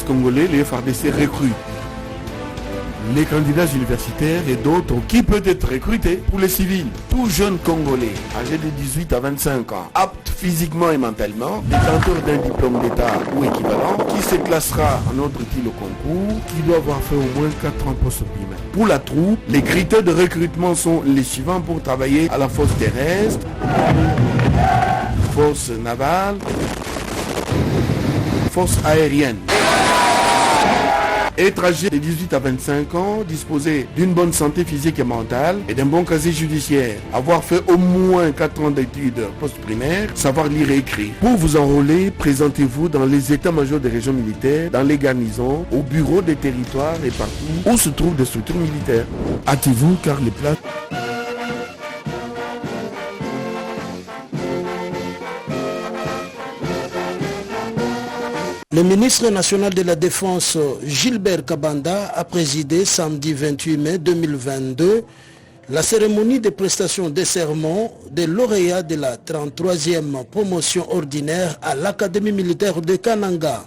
congolais, le FRDC recrute les candidats universitaires et d'autres qui peuvent être recrutés pour les civils. Tout jeune Congolais, âgé de 18 à 25 ans, apte physiquement et mentalement, détenteur d'un diplôme d'État ou équivalent, qui se classera en autre utile au concours, qui doit avoir fait au moins 4 ans post-primaire. Pour la troupe, les critères de recrutement sont les suivants pour travailler à la force terrestre, force navale, force aérienne. Être âgé de 18 à 25 ans, disposer d'une bonne santé physique et mentale et d'un bon casier judiciaire, avoir fait au moins 4 ans d'études post-primaires, savoir lire et écrire. Pour vous enrôler, présentez-vous dans les états-majors des régions militaires, dans les garnisons, au bureau des territoires et partout où se trouvent des structures militaires. Hâtez-vous car les places... Le ministre national de la Défense, Gilbert Kabanda, a présidé samedi 28 mai 2022 la cérémonie de prestation des serments des lauréats de la 33e promotion ordinaire à l'Académie militaire de Kananga.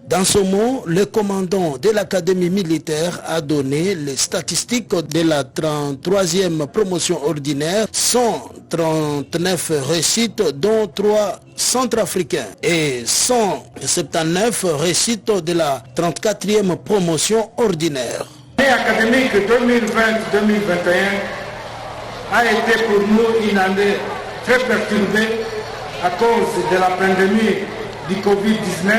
Dans ce mot, le commandant de l'Académie militaire a donné les statistiques de la 33e promotion ordinaire, 139 réussites dont 3 centrafricains et 179 réussites de la 34e promotion ordinaire. L'année académique 2020-2021 a été pour nous une année très perturbée à cause de la pandémie du Covid-19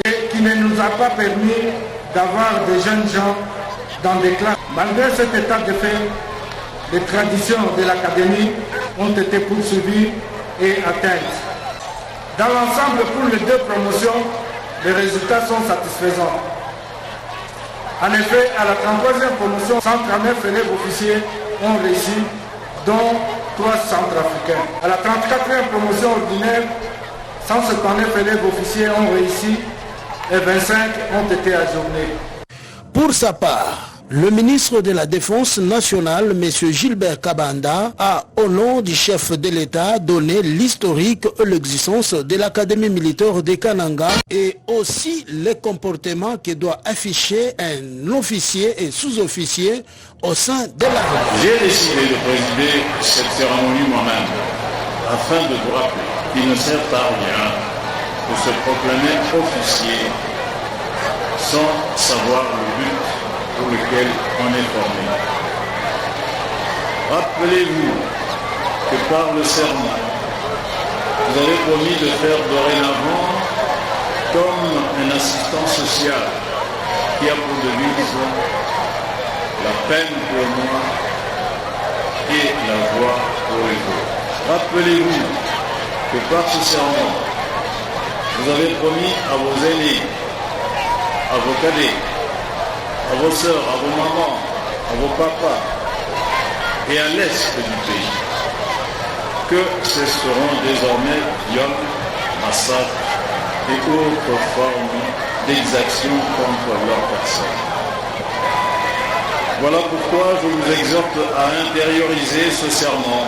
et qui ne nous a pas permis d'avoir des jeunes gens dans des classes. Malgré cet état de fait, les traditions de l'académie ont été poursuivies et atteintes. Dans l'ensemble, pour les 2 promotions, les résultats sont satisfaisants. En effet, à la 33e promotion, 139 élèves officiers ont réussi, dont 3 centrafricains. À la 34e promotion ordinaire, 179 élèves officiers ont réussi et 25 ont été ajournés. Pour sa part, le ministre de la Défense nationale, M. Gilbert Kabanda, a, au nom du chef de l'État, donné l'historique et l'existence de l'Académie militaire de Kananga et aussi les comportements que doit afficher un officier et sous-officier au sein de l'armée. J'ai décidé de présider cette cérémonie moi-même afin de vous rappeler qu'il ne sert à rien de se proclamer officier sans savoir le but pour lequel on est formé. Rappelez-vous que par le serment, vous avez promis de faire dorénavant comme un assistant social qui a pour devise la peine pour moi et la joie pour les autres. Rappelez-vous que par ce serment, vous avez promis à vos aînés, à vos cadets, à vos sœurs, à vos mamans, à vos papas et à l'est du pays que cesseront désormais viols, massacres et autres formes d'exaction contre leur personne. Voilà pourquoi je vous exhorte à intérioriser ce serment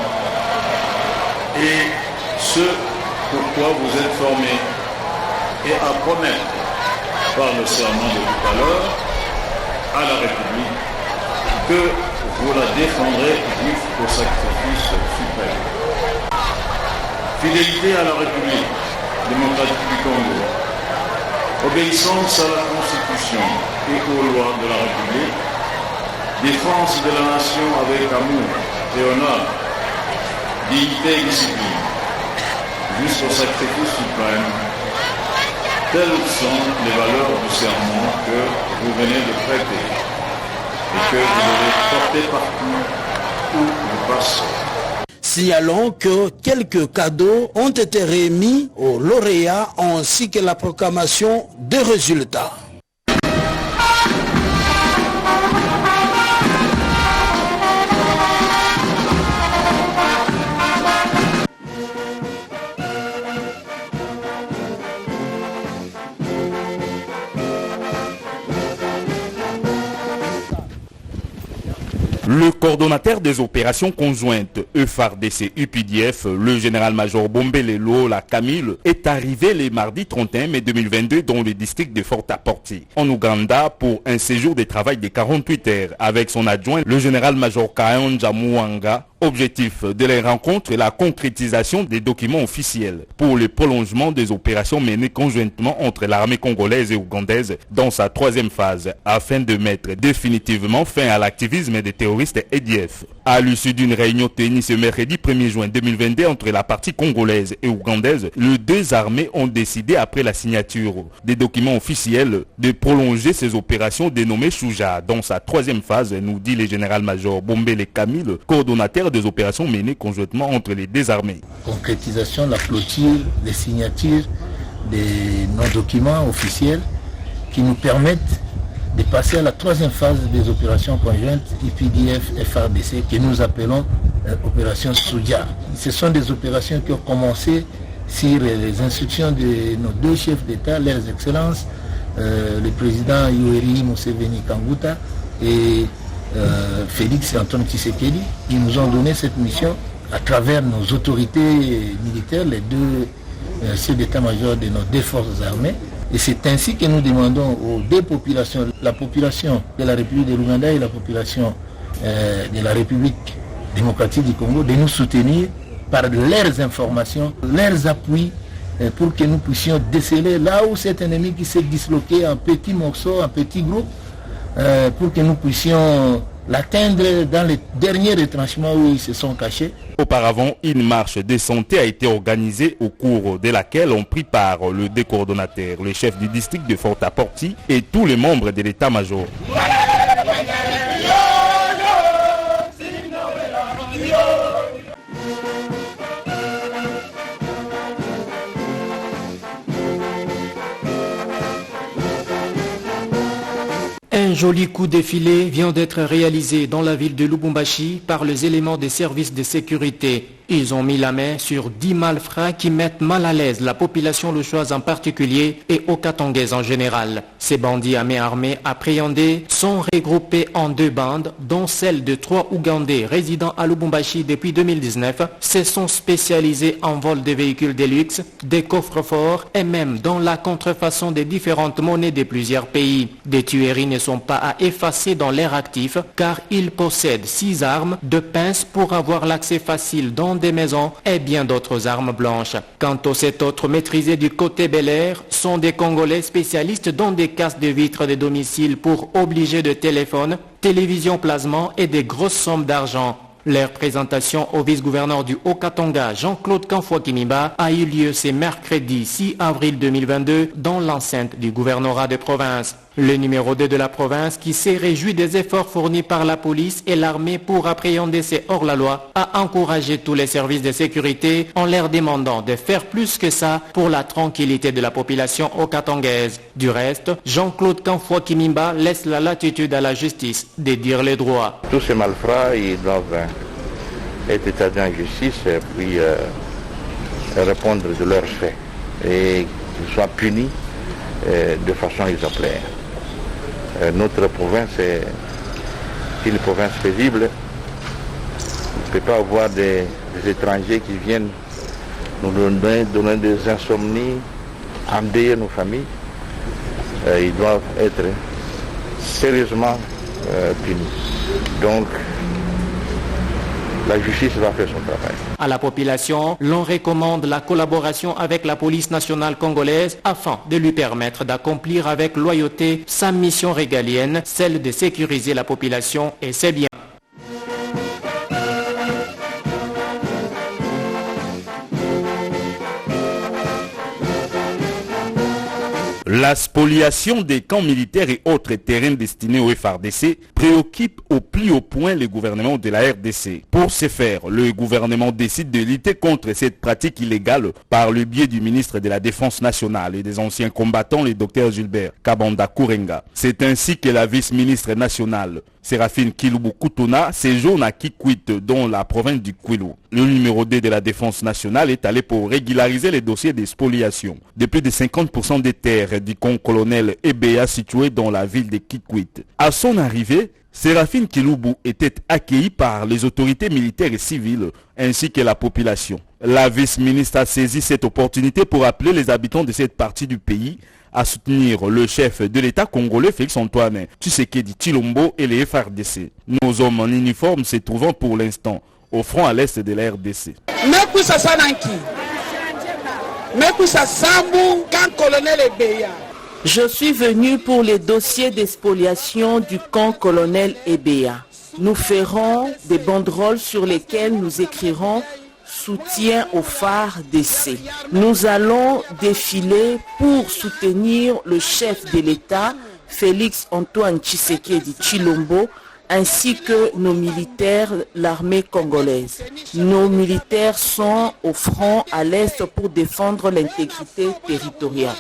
et ce pourquoi vous êtes formés et à promettre par le serment de tout à l'heure à la République que vous la défendrez jusqu'au sacrifice suprême. Fidélité à la République démocratique du Congo, obéissance à la Constitution et aux lois de la République, défense de la nation avec amour et honneur, dignité et discipline, jusqu'au sacrifice suprême. Telles sont les valeurs du serment que vous venez de prêter et que vous devez porter partout où vous passez. Signalons que quelques cadeaux ont été remis aux lauréats ainsi que la proclamation des résultats. Le coordonnateur des opérations conjointes FARDC-UPDF, le général-major Bombele Lola Camille, est arrivé le mardi 31 mai 2022 dans le district de Fort-à-Porty, en Ouganda, pour un séjour de travail de 48 heures avec son adjoint, le général-major Kayonja Muanga. Objectif de les rencontres est la concrétisation des documents officiels pour le prolongement des opérations menées conjointement entre l'armée congolaise et ougandaise dans sa troisième phase, afin de mettre définitivement fin à l'activisme des terroristes EDF. À l'issue d'une réunion tenue ce mercredi 1er juin 2022 entre la partie congolaise et ougandaise, les deux armées ont décidé, après la signature des documents officiels, de prolonger ces opérations dénommées Shuja dans sa troisième phase, nous dit le général-major Bombele Camille, coordonnateur des opérations menées conjointement entre les deux armées. Concrétisation, la clôture, les signatures de nos documents officiels qui nous permettent de passer à la troisième phase des opérations conjointes UPDF-FARDC que nous appelons opération Soudia. Ce sont des opérations qui ont commencé sur les instructions de nos deux chefs d'État, leurs excellences, le président Yoweri Museveni Kanguta et Félix Antoine Tshisekedi. Ils nous ont donné cette mission à travers nos autorités militaires, les deux chefs d'état-major de nos deux forces armées. Et c'est ainsi que nous demandons aux deux populations, la population de la République de l'Ouganda et la population de la République démocratique du Congo, de nous soutenir par leurs informations, leurs appuis, pour que nous puissions déceler là où cet ennemi qui s'est disloqué en petits morceaux, en petits groupes, pour que nous puissions l'atteindre dans les derniers retranchements où ils se sont cachés. Auparavant, une marche de santé a été organisée au cours de laquelle ont pris part le deux coordonnateurs, le chef du district de Fort-à-Porty et tous les membres de l'état-major. Un joli coup de filet vient d'être réalisé dans la ville de Lubumbashi par les éléments des services de sécurité. Ils ont mis la main sur 10 malfrats qui mettent mal à l'aise la population louchoise en particulier et okatangais en général. Ces bandits à main armée appréhendés sont regroupés en deux bandes, dont celle de 3 Ougandais résidant à Lubumbashi depuis 2019, se sont spécialisés en vol de véhicules de luxe, des coffres-forts et même dans la contrefaçon des différentes monnaies de plusieurs pays. Des tueries ne sont pas à effacer dans l'air actif car ils possèdent 6 armes, 2 pinces pour avoir l'accès facile dans des maisons et bien d'autres armes blanches. Quant aux 7 autres maîtrisés du côté Bel Air, sont des Congolais spécialistes dans des casses de vitres de domicile pour obliger de téléphones, télévision plasma et des grosses sommes d'argent. Leur présentation au vice-gouverneur du Haut-Katanga, Jean-Claude Kanfouakimimba, a eu lieu ce mercredi 6 avril 2022 dans l'enceinte du gouvernorat de province. Le numéro 2 de la province, qui s'est réjoui des efforts fournis par la police et l'armée pour appréhender ces hors-la-loi, a encouragé tous les services de sécurité en leur demandant de faire plus que ça pour la tranquillité de la population haut-katangaise. Du reste, Jean-Claude Kanfouakimimba laisse la latitude à la justice de dire les droits. Tous ces malfrats, ils doivent être établis en justice et puis répondre de leurs faits et qu'ils soient punis de façon exemplaire. Notre province est une province paisible. On ne peut pas avoir des étrangers qui viennent nous donner des insomnies, endeuiller nos familles. Ils doivent être sérieusement punis. Donc, la justice va faire son travail. À la population, l'on recommande la collaboration avec la police nationale congolaise afin de lui permettre d'accomplir avec loyauté sa mission régalienne, celle de sécuriser la population et ses biens. La spoliation des camps militaires et autres terrains destinés au FARDC préoccupe au plus haut point le gouvernement de la RDC. Pour ce faire, le gouvernement décide de lutter contre cette pratique illégale par le biais du ministre de la Défense nationale et des anciens combattants, le Dr Gilbert Kabanda Kourenga. C'est ainsi que la vice-ministre nationale, Séraphine Kilubu-Kutuna, séjourne à Kikwit, dans la province du Kwilu. Le numéro 2 de la Défense nationale est allé pour régulariser les dossiers de spoliation de plus de 50% des terres du camp colonel EBA situé dans la ville de Kikwit. À son arrivée, Séraphine Kiloubou était accueillie par les autorités militaires et civiles ainsi que la population. La vice-ministre a saisi cette opportunité pour appeler les habitants de cette partie du pays à soutenir le chef de l'État congolais Félix-Antoine Tshisekedi Tshilombo et les FARDC. Nos hommes en uniforme se trouvant pour l'instant au front à l'est de la RDC. Je suis venu pour les dossiers d'expoliation du camp colonel Ebea. Nous ferons des banderoles sur lesquelles nous écrirons soutien aux FARDC. Nous allons défiler pour soutenir le chef de l'État, Félix-Antoine Tshisekedi Tshilombo, ainsi que nos militaires, l'armée congolaise. Nos militaires sont au front à l'est pour défendre l'intégrité territoriale.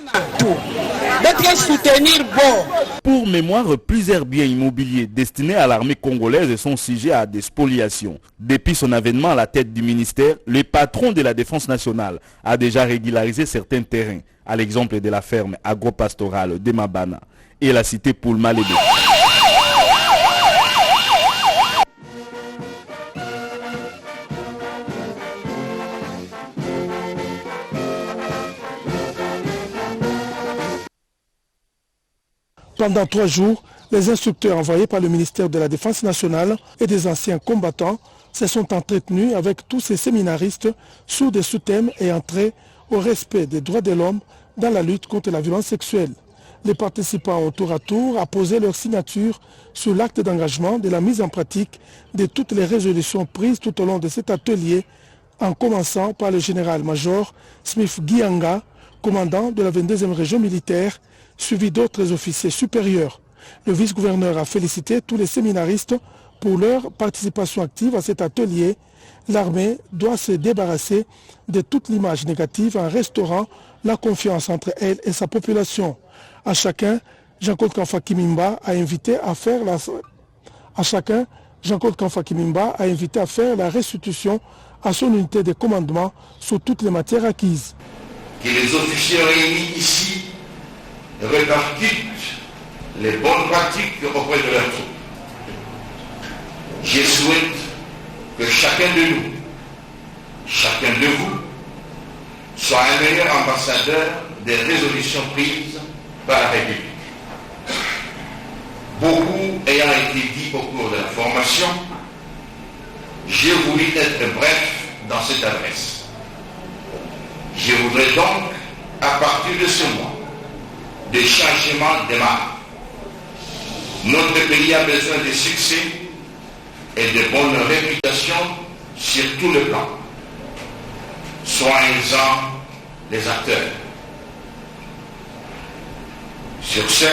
Pour mémoire, plusieurs biens immobiliers destinés à l'armée congolaise sont sujets à des spoliations. Depuis son avènement à la tête du ministère, le patron de la défense nationale a déjà régularisé certains terrains, à l'exemple de la ferme agro-pastorale de Mabana et la cité Poulma-Lédé. Pendant 3 jours, les instructeurs envoyés par le ministère de la Défense nationale et des anciens combattants se sont entretenus avec tous ces séminaristes sur des sous-thèmes ayant trait au respect des droits de l'homme dans la lutte contre la violence sexuelle. Les participants ont tour à tour apposé leur signature sur l'acte d'engagement de la mise en pratique de toutes les résolutions prises tout au long de cet atelier, en commençant par le général-major Smith Gianga, commandant de la 22e région militaire, suivi d'autres officiers supérieurs. Le vice-gouverneur a félicité tous les séminaristes pour leur participation active à cet atelier. L'armée doit se débarrasser de toute l'image négative en restaurant la confiance entre elle et sa population. À chacun, Jean-Claude Kamfa Kimimba a invité à faire la restitution à son unité de commandement sur toutes les matières acquises. Que les officiers réunis ici répartissent les bonnes pratiques auprès de leurs troupes. Je souhaite que chacun de nous, chacun de vous, soit un meilleur ambassadeur des résolutions prises par la République. Beaucoup ayant été dit au cours de la formation, j'ai voulu être bref dans cette adresse. Je voudrais donc, à partir de ce mois, des changements démarrent. Notre pays a besoin de succès et de bonne réputation sur tout le plan. Soyez-en les acteurs. Sur ce,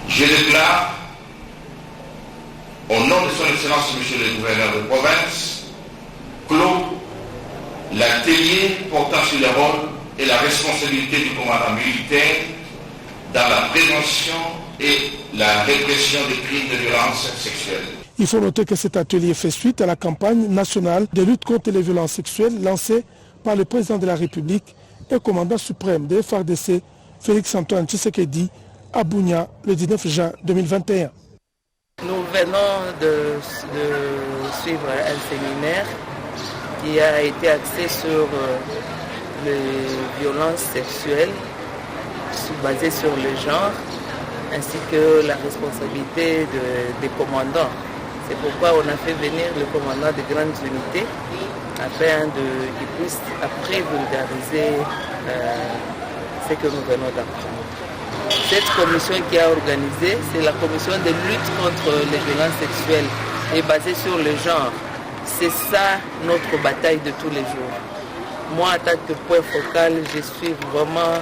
je déclare, au nom de son Excellence, Monsieur le Gouverneur de province, clos l'atelier portant sur le rôle et la responsabilité du commandant militaire dans la prévention et la répression des crimes de violence sexuelle. Il faut noter que cet atelier fait suite à la campagne nationale de lutte contre les violences sexuelles lancée par le président de la République et commandant suprême des FARDC, Félix-Antoine Tshisekedi, à Bunia, le 19 juin 2021. Nous venons de suivre un séminaire qui a été axé sur les violences sexuelles basées sur le genre, ainsi que la responsabilité des commandants. C'est pourquoi on a fait venir le commandant des grandes unités afin qu'il puisse après vulgariser ce que nous venons d'apprendre. Cette commission qui a organisé, c'est la commission de lutte contre les violences sexuelles et basée sur le genre. C'est ça notre bataille de tous les jours. Moi, en tant que point focal, je suis vraiment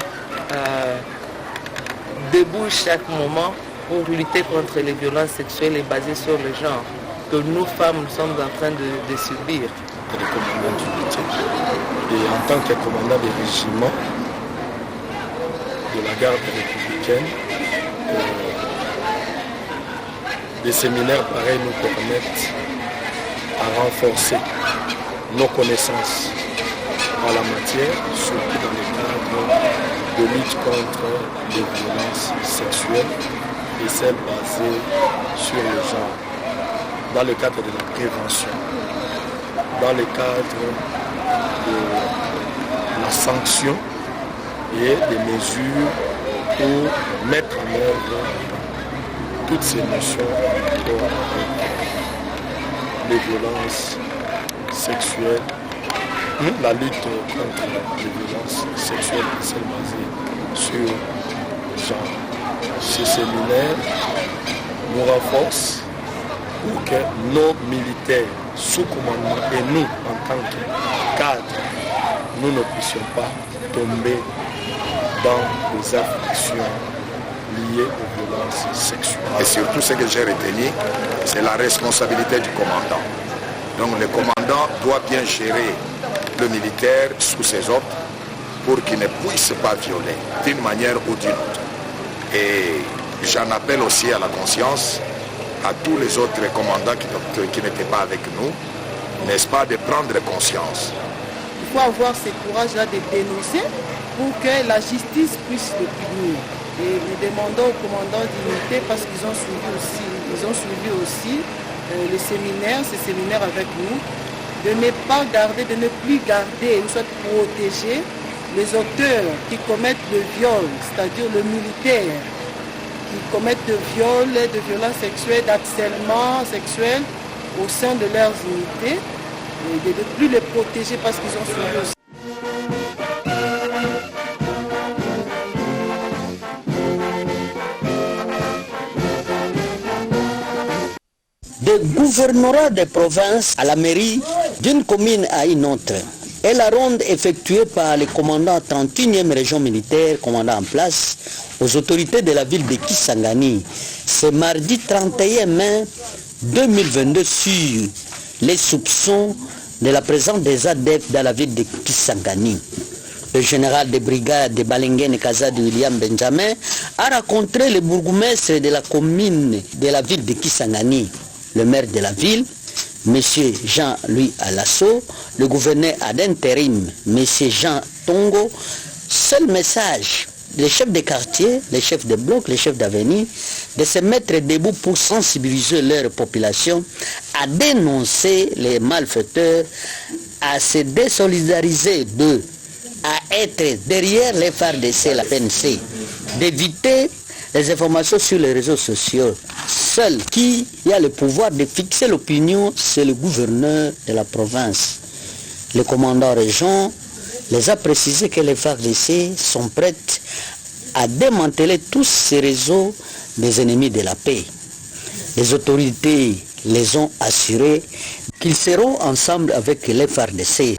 debout chaque moment pour lutter contre les violences sexuelles et basées sur le genre que nous femmes nous sommes en train de subir. Le commandant du 8e et en tant que commandant des régiments de la garde républicaine, des séminaires pareils nous permettent à renforcer nos connaissances en la matière, surtout dans le cadre de lutte contre les violences sexuelles et celle basée sur le genre, dans le cadre de la prévention, dans le cadre de la sanction et des mesures pour mettre en œuvre toutes ces notions pour les violences sexuelles, la lutte contre les violences sexuelles et celles basées sur genre. Ce séminaire nous renforce pour que nos militaires sous commandement et nous, en tant que cadres, nous ne puissions pas tomber dans des afflictions liées aux violences sexuelles. Et surtout, ce que j'ai retenu, c'est la responsabilité du commandant. Donc le commandant doit bien gérer le militaire sous ses ordres pour qu'il ne puisse pas violer d'une manière ou d'une autre. Et j'en appelle aussi à la conscience à tous les autres commandants qui n'étaient pas avec nous, n'est-ce pas, de prendre conscience. Il faut avoir ce courage-là de dénoncer pour que la justice puisse le punir. Et nous demandons aux commandants d'unité, parce qu'ils ont suivi aussi le séminaire, ce séminaire avec nous, de ne pas garder, de ne plus garder, ou soit protéger les auteurs qui commettent le viol, c'est-à-dire le militaire, qui commettent de viols, de violences sexuelles, d'harcèlement sexuel au sein de leurs unités, et de ne plus les protéger parce qu'ils ont suivi aussi. Des gouvernorats de province à la mairie, d'une commune à une autre, et la ronde effectuée par les commandants 31e région militaire, commandant en place, aux autorités de la ville de Kisangani, ce mardi 31 mai 2022 sur les soupçons de la présence des adeptes dans la ville de Kisangani. Le général de brigade de Balingen Kazadi William Benjamin a rencontré le bourgmestre de la commune de la ville de Kisangani, le maire de la ville, M. Jean-Louis Alasso, le gouverneur ad intérim, M. Jean Tongo. Seul message, les chefs de quartier, les chefs de bloc, les chefs d'avenue, de se mettre debout pour sensibiliser leur population à dénoncer les malfaiteurs, à se désolidariser d'eux, à être derrière les FARDC, la PNC, d'éviter les informations sur les réseaux sociaux. Seul qui a le pouvoir de fixer l'opinion, c'est le gouverneur de la province. Le commandant région les a précisé que les FARDC sont prêtes à démanteler tous ces réseaux des ennemis de la paix. Les autorités les ont assuré qu'ils seront ensemble avec les FARDC.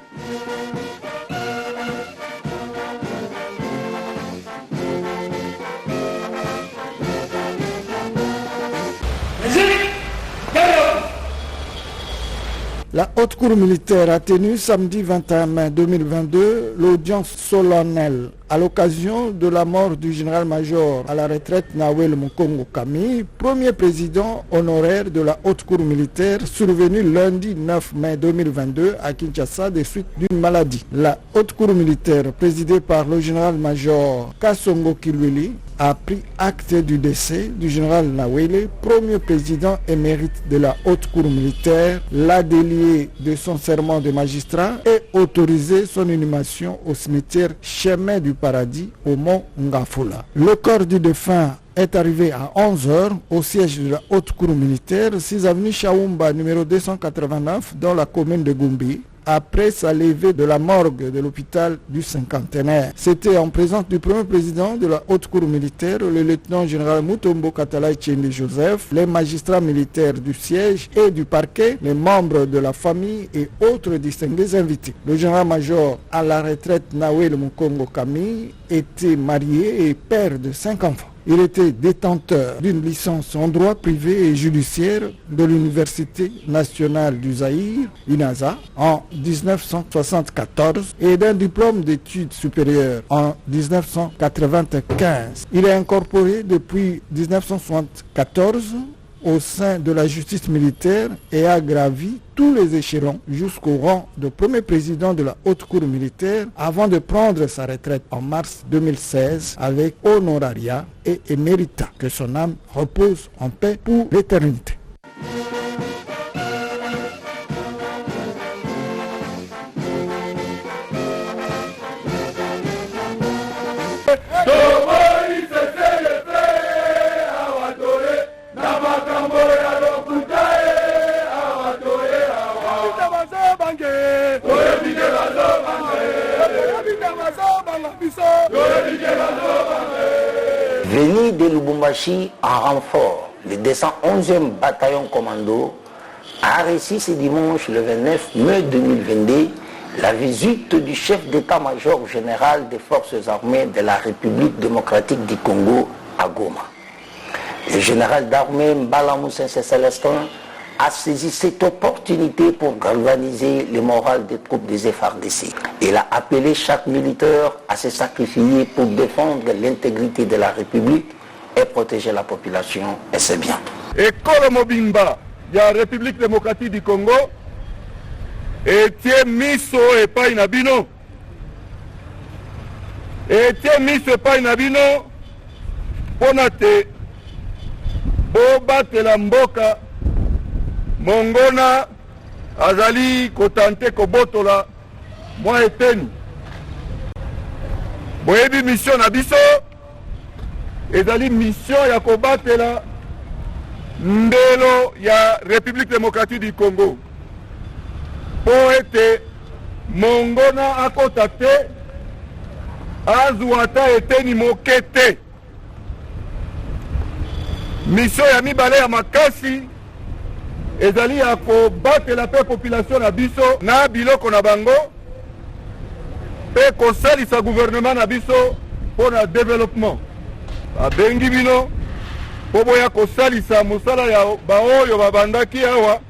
La Haute Cour militaire a tenu samedi 21 mai 2022 l'audience solennelle à l'occasion de la mort du général-major à la retraite Nawel Mukongo Kami, premier président honoraire de la Haute Cour militaire, survenu lundi 9 mai 2022 à Kinshasa des suites d'une maladie. La Haute Cour militaire, présidée par le général-major Kasongo Kilwili, a pris acte du décès du général Nawele, premier président émérite de la Haute Cour militaire, l'a délié de son serment de magistrat et autorisé son inhumation au cimetière Chemin du Paradis au mont Ngafula. Le corps du défunt est arrivé à 11h au siège de la Haute Cour militaire, 6 avenue Chaoumba, numéro 289, dans la commune de Gumbi, après sa levée de la morgue de l'hôpital du Cinquantenaire. C'était en présence du premier président de la Haute Cour militaire, le lieutenant-général Mutombo Katalai Tchendi Joseph, les magistrats militaires du siège et du parquet, les membres de la famille et autres distingués invités. Le général-major à la retraite Nawel Mukongo Kami était marié et père de 5 enfants. Il était détenteur d'une licence en droit privé et judiciaire de l'Université nationale du Zaïre, UNAZA, en 1974 et d'un diplôme d'études supérieures en 1995. Il est incorporé depuis 1974 au sein de la justice militaire et a gravi tous les échelons jusqu'au rang de premier président de la haute cour militaire avant de prendre sa retraite en mars 2016 avec honoraria et émérita. Que son âme repose en paix pour l'éternité. Venu de Lubumbashi en renfort, le 211e bataillon commando a reçu ce dimanche le 29 mai 2022 la visite du chef d'état-major général des forces armées de la République démocratique du Congo à Goma. Le général d'armée Mbala Moussa Célestin a saisi cette opportunité pour galvaniser le moral des troupes des FARDC. Il a appelé chaque militaire à se sacrifier pour défendre l'intégrité de la République et protéger la population et ses biens. Ekolo Mobimba de la République démocratique du Congo etie miso epai na bino. Etie miso epai na bino pona te bobatela mboka Mongona azali kotante kobotola mwa eteni. Boyebi mission na biso ezali mission ya kobatela ndelo ya République démocratique du Congo. Po ete Mongona akota te azuata eteni mokete. Mission ya mibale ya makasi ezali ya kobatela pe population na biso na biloko na bango pe kosalisa gouvernement na biso pour na développement. Abengi bino po boya kosalisa mosala ya baoyo babandaki awa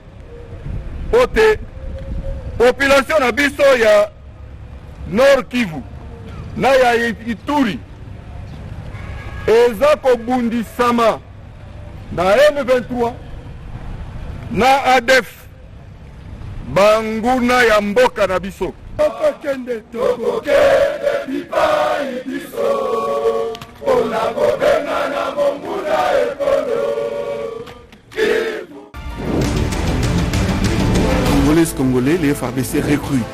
pote population na biso ya Nord Kivu na ya Ituri eza kobundisama na M23 na ADF banguna ya mboka na biso. Tokokende bipai biso ona kobenga na monguna ekolo. Congolais, les FARDC recrutent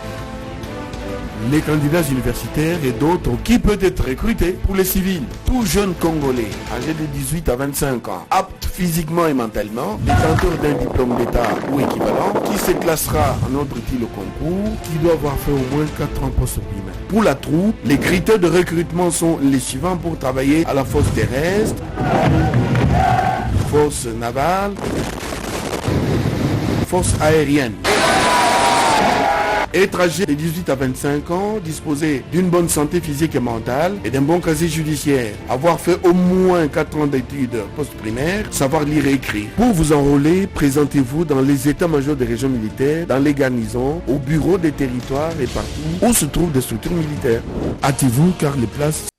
les candidats universitaires et d'autres qui peuvent être recrutés pour les civils. Tout jeune Congolais, âgé de 18 à 25 ans, apte physiquement et mentalement, détenteur d'un diplôme d'État ou équivalent, qui se classera en ordre utile au concours, qui doit avoir fait au moins 4 ans post-primaire. Pour la troupe, les critères de recrutement sont les suivants pour travailler à la force terrestre, force navale, force aérienne. Être âgé de 18 à 25 ans, disposer d'une bonne santé physique et mentale et d'un bon casier judiciaire, avoir fait au moins 4 ans d'études post-primaires, savoir lire et écrire. Pour vous enrôler, présentez-vous dans les états-majors des régions militaires, dans les garnisons, au bureau des territoires et partout où se trouvent des structures militaires. Hâtez-vous car les places